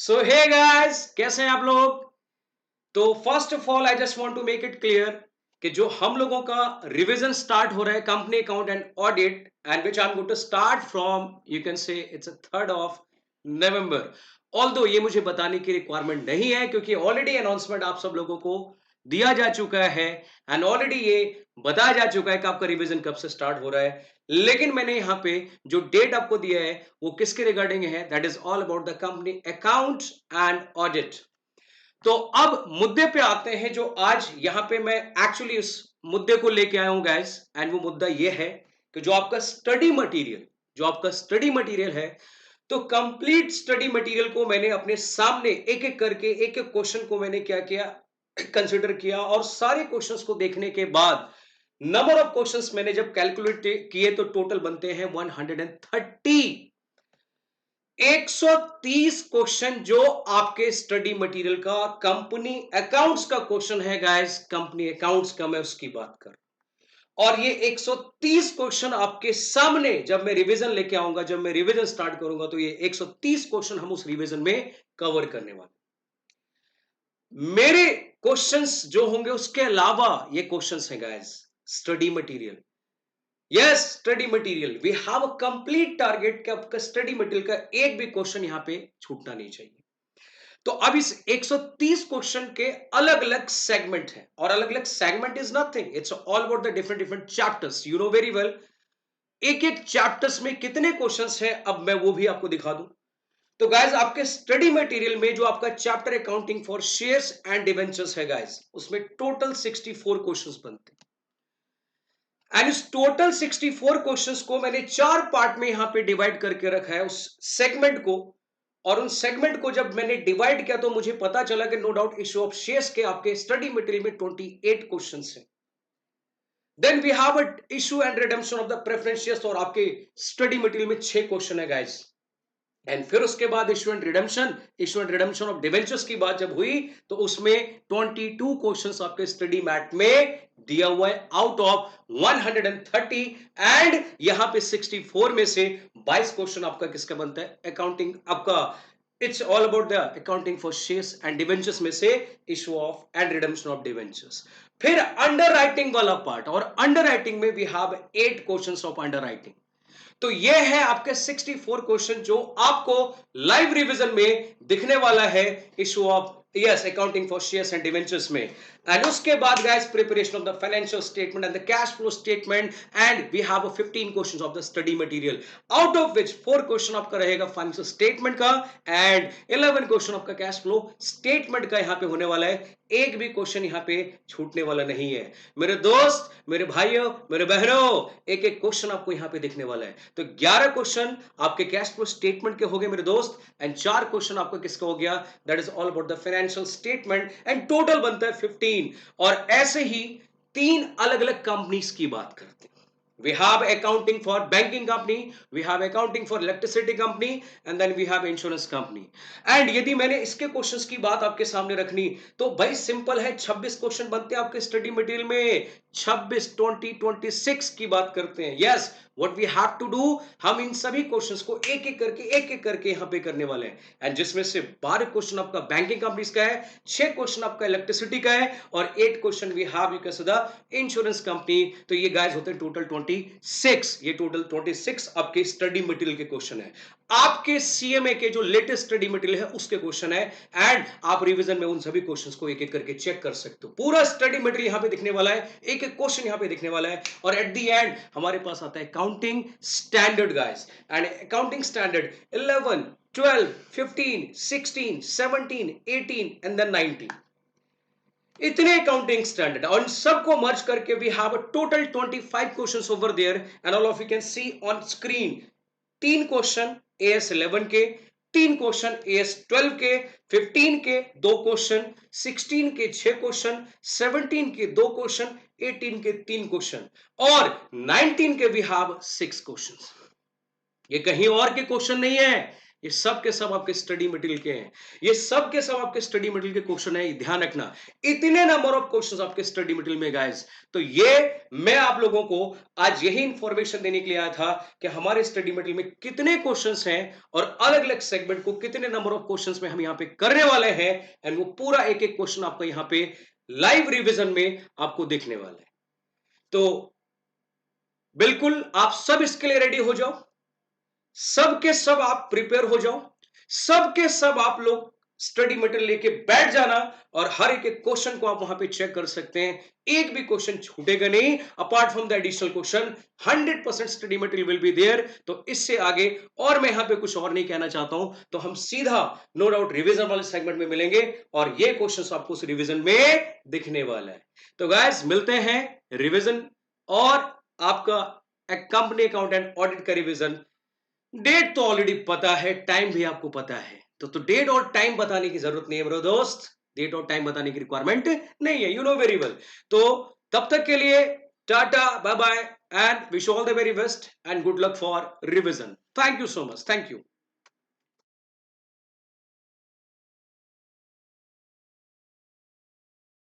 सो hey guys, कैसे हैं आप लोग? तो first of all I just want to make it clear कि जो हम लोगों का रिवीजन स्टार्ट हो रहा है company account and audit and which I am going to start from you can say it's 3rd of November। Although ये मुझे बताने की रिक्वायरमेंट नहीं है क्योंकि ऑलरेडी अनाउंसमेंट आप सब लोगों को दिया जा चुका है एंड ऑलरेडी ये बताया जा चुका है कि आपका रिवीजन कब से स्टार्ट हो रहा है। लेकिन मैंने यहाँ पे जो डेट आपको दिया है वो किसके रिगार्डिंग है, that is all about the company account and audit. तो अब मुद्दे पे आते हैं जो आज यहां पे मैं एक्चुअली उस मुद्दे को लेके आया हूं गाइस। एंड वो मुद्दा ये है कि जो आपका स्टडी मटेरियल है, तो कंप्लीट स्टडी मटेरियल को मैंने अपने सामने एक एक करके एक एक क्वेश्चन को मैंने क्या किया, कंसिडर किया। और सारे क्वेश्चंस को देखने के बाद नंबर ऑफ क्वेश्चंस मैंने जब कैलकुलेट किए तो टोटल बनते हैं 130। 130 क्वेश्चन जो आपके स्टडी मटेरियल का कंपनी अकाउंट्स का क्वेश्चन है गाइस। कंपनी अकाउंट्स का मैं उसकी बात कर रहा हूं और ये 130 क्वेश्चन आपके सामने जब मैं रिवीजन लेके आऊंगा, जब मैं रिवीजन स्टार्ट करूंगा, तो ये 130 क्वेश्चन हम उस रिवीजन में कवर करने वाले। मेरे क्वेश्चंस जो होंगे उसके अलावा ये क्वेश्चंस हैं guys study material. Yes, study material we have a complete target कि आपका स्टडी मटेरियल का एक भी क्वेश्चन यहां पे छूटना नहीं चाहिए। तो अब इस 130 क्वेश्चन के अलग अलग सेगमेंट हैं और अलग अलग segment is nothing, it's all about the different different chapters, you know very well. एक एक चैप्टर्स में कितने क्वेश्चंस हैं अब मैं वो भी आपको दिखा दूं। तो गाइस आपके स्टडी मटेरियल में जो आपका chapter accounting for shares and debentures है गाइस, उसमें टोटल 64 क्वेश्चंस बनते हैं। एंड इस टोटल 64 क्वेश्चंस को मैंने चार पार्ट में यहां पे डिवाइड करके रखा है उस सेगमेंट को। और उन सेगमेंट को जब मैंने डिवाइड किया तो मुझे पता चला कि no doubt issue of shares के आपके स्टडी मटेरियल में 28 क्वेश्चंस हैं। Then we have a issue and redemption of the preference shares और आपके स्टडी मटेरियल में 6 क्वेश्चन है गाइस। एंड फिर उसके बाद issue and redemption of debentures की बात जब हुई तो उसमें 22 क्वेश्चंस आपके स्टडी मैट में दिया हुआ है आउट ऑफ 130। एंड यहां पे 64 में से 22 क्वेश्चन आपका किसका बनता है, अकाउंटिंग आपका। It's all about the accounting for shares and debentures में से issue of and redemption of debentures. फिर अंडर राइटिंग वाला पार्ट, और अंडर राइटिंग में we have 8 questions of underwriting. तो ये है आपके 64 क्वेश्चन जो आपको लाइव रिवीजन में दिखने वाला है issue of yes accounting for shares and debentures में। एंड उसके बाद guys preparation of the financial statement and the cash flow statement. And we have 15 questions of the study material, out of which 4 question आपका रहेगा financial statement का and 11 question आपका cash flow statement का यहां पे होने वाला है। एक भी क्वेश्चन यहां पे छूटने वाला नहीं है मेरे दोस्त, मेरे भाइयों, मेरे बहनों। एक एक क्वेश्चन आपको यहां पे दिखने वाला है। तो 11 क्वेश्चन आपके कैश फ्लो स्टेटमेंट के हो गए मेरे दोस्त, एंड 4 क्वेश्चन आपका किसका हो गया, that is all about the financial statement. And total बनता है 15। और ऐसे ही 3 अलग अलग कंपनीज की बात करते हैं। We have accounting for banking company, we have accounting for electricity company, and then we have insurance company। And यदि मैंने इसके क्वेश्चंस की बात आपके सामने रखनी तो भाई सिंपल है, 26 क्वेश्चन बनते हैं आपके स्टडी मटेरियल में। 26 20 26 की बात करते हैं। Yes, what we have to do, हम इन सभी क्वेश्चंस को एक एक करके यहां पे करने वाले हैं। एंड जिसमें से 12 क्वेश्चन आपका बैंकिंग कंपनीज का है, 6 क्वेश्चन आपका इलेक्ट्रिसिटी का है और 8 question we have you can say the insurance company. तो ये गाइस होते हैं टोटल 26। ये टोटल 26 आपके स्टडी मटेरियल के क्वेश्चन है। आपके सीएमए के जो लेटेस्ट स्टडी मटेरियल है उसके क्वेश्चन है। एंड आप रिवीजन में उन सभी क्वेश्चंस को एक एक करके चेक कर सकते हो। पूरा स्टडी मटेरियल यहां पे दिखने वाला है, एक एक क्वेश्चन यहां पे दिखने वाला है। और एट द एंड हमारे पास आता है accounting standard guys. And accounting standard 11 12 15 16 17 18 and then 19। इतने अकाउंटिंग स्टैंडर्ड और सबको मर्ज करके we have a total 25 questions over there. And all of you can see on screen 3 question AS11 के, 3 question AS12 के, 15 के 2 क्वेश्चन, 16 के 6 question, 17 के 2 question, 18 के 3 क्वेश्चन और 19 के वी हैव 6 क्वेश्चन। ये कहीं और के क्वेश्चन नहीं है, ये सब के सब आपके स्टडी मटेरियल के हैं, ये सब के सब आपके स्टडी मटेरियल के क्वेश्चन है, ध्यान रखना। इतने नंबर ऑफ क्वेश्चंस आपके स्टडी मटेरियल में गाइस। तो ये मैं आप लोगों को आज यही इंफॉर्मेशन देने के लिए आया था कि हमारे स्टडी मटेरियल में कितने क्वेश्चंस हैं और अलग अलग सेगमेंट को कितने नंबर ऑफ क्वेश्चंस में हम यहाँ पे करने वाले हैं, एंड वो पूरा एक एक क्वेश्चन आपको यहाँ पे लाइव रिविजन में आपको देखने वाला है। तो बिल्कुल आप सब इसके लिए रेडी हो जाओ, सब के सब आप प्रिपेयर हो जाओ, सब के सब आप लोग स्टडी मटेरियल लेके बैठ जाना, और हर एक एक क्वेश्चन को आप वहां पे चेक कर सकते हैं, एक भी क्वेश्चन छूटेगा नहीं apart from the additional question. 100% study material will be there. तो इससे आगे और मैं यहां पे कुछ और नहीं कहना चाहता हूं, तो हम सीधा नो डाउट रिवीजन वाले सेगमेंट में मिलेंगे, और ये क्वेश्चन आपको उस रिवीजन में दिखने वाला है। तो गाइस मिलते हैं रिवीजन और आपका कंपनी अकाउंटेंट ऑडिट का रिवीजन। डेट तो ऑलरेडी पता है, टाइम भी आपको पता है, तो डेट और टाइम बताने की जरूरत नहीं है मेरे दोस्त, डेट और टाइम बताने की रिक्वायरमेंट नहीं है, यू नो वेरी वेल। तो तब तक के लिए tata, bye bye, and wish all the very best and good luck for revision. Thank you so much, thank you.